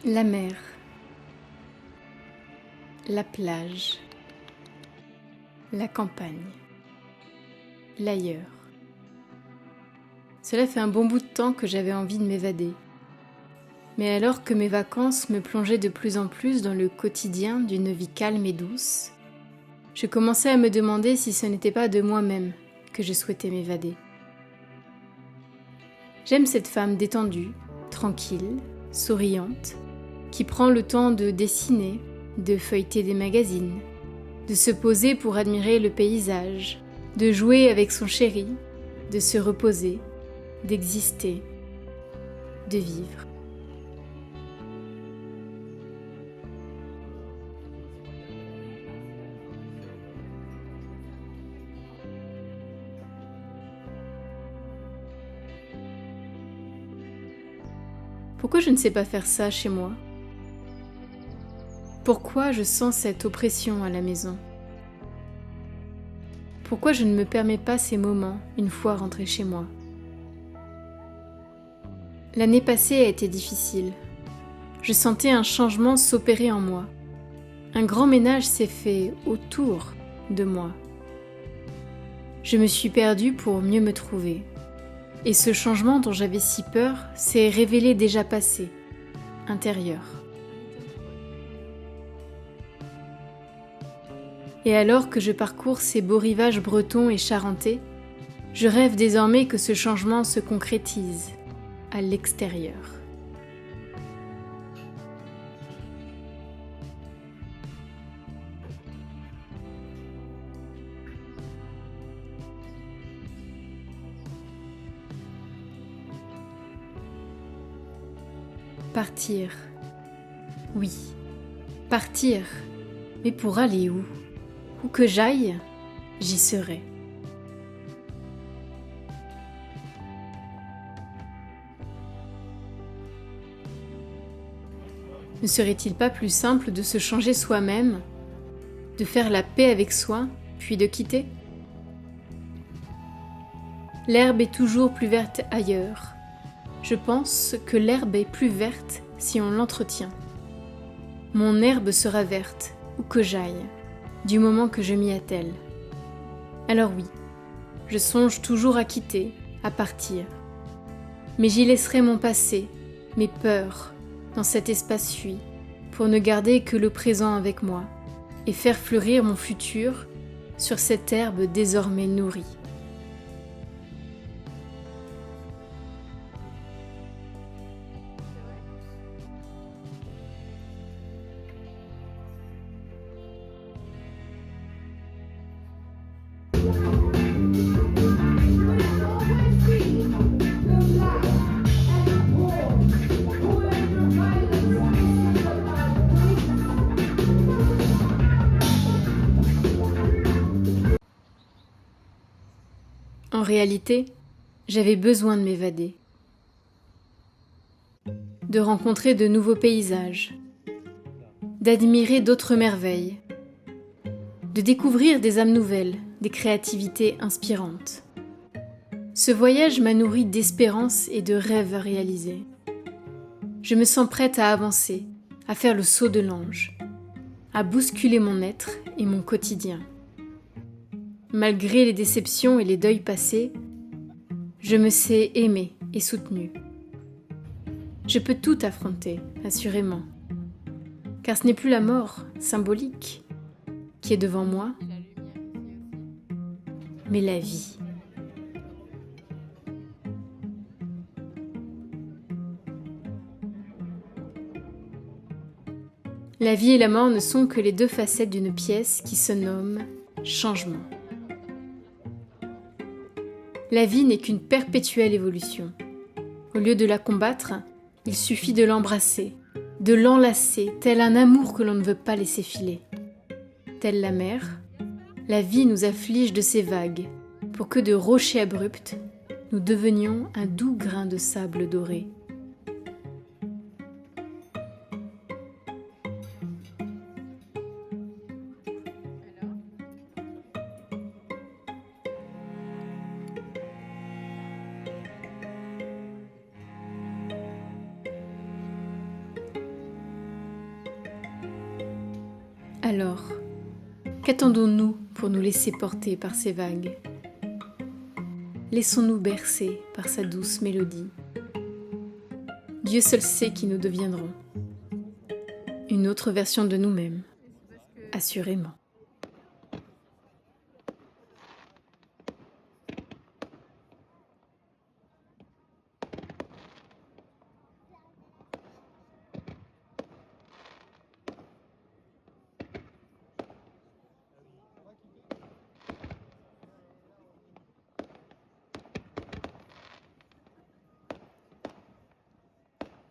La mer, la plage, la campagne, l'ailleurs. Cela fait un bon bout de temps que j'avais envie de m'évader. Mais alors que mes vacances me plongeaient de plus en plus dans le quotidien d'une vie calme et douce, je commençais à me demander si ce n'était pas de moi-même que je souhaitais m'évader. J'aime cette femme détendue, tranquille, souriante, qui prend le temps de dessiner, de feuilleter des magazines, de se poser pour admirer le paysage, de jouer avec son chéri, de se reposer, d'exister, de vivre. Pourquoi je ne sais pas faire ça chez moi ? Pourquoi je sens cette oppression à la maison ? Pourquoi je ne me permets pas ces moments une fois rentrée chez moi ? L'année passée a été difficile. Je sentais un changement s'opérer en moi. Un grand ménage s'est fait autour de moi. Je me suis perdue pour mieux me trouver. Et ce changement dont j'avais si peur s'est révélé déjà passé, intérieur. Et alors que je parcours ces beaux rivages bretons et charentais, je rêve désormais que ce changement se concrétise à l'extérieur. Partir. Oui, partir. Mais pour aller où ? Où que j'aille, j'y serai. Ne serait-il pas plus simple de se changer soi-même, de faire la paix avec soi, puis de quitter ? L'herbe est toujours plus verte ailleurs. Je pense que l'herbe est plus verte si on l'entretient. Mon herbe sera verte, où que j'aille, du moment que je m'y attelle. Alors oui, je songe toujours à quitter, à partir. Mais j'y laisserai mon passé, mes peurs, dans cet espace fui, pour ne garder que le présent avec moi, et faire fleurir mon futur sur cette herbe désormais nourrie. En réalité, j'avais besoin de m'évader, de rencontrer de nouveaux paysages, d'admirer d'autres merveilles, de découvrir des âmes nouvelles, des créativités inspirantes. Ce voyage m'a nourri d'espérance et de rêves à réaliser. Je me sens prête à avancer, à faire le saut de l'ange, à bousculer mon être et mon quotidien. Malgré les déceptions et les deuils passés, je me sais aimée et soutenue. Je peux tout affronter, assurément, car ce n'est plus la mort symbolique qui est devant moi, mais la vie. La vie et la mort ne sont que les deux facettes d'une pièce qui se nomme changement. La vie n'est qu'une perpétuelle évolution. Au lieu de la combattre, il suffit de l'embrasser, de l'enlacer, tel un amour que l'on ne veut pas laisser filer. Telle la mer, la vie nous afflige de ses vagues, pour que de rochers abrupts, nous devenions un doux grain de sable doré. Alors, qu'attendons-nous pour nous laisser porter par ces vagues? Laissons-nous bercer par sa douce mélodie. Dieu seul sait qui nous deviendrons. Une autre version de nous-mêmes, assurément.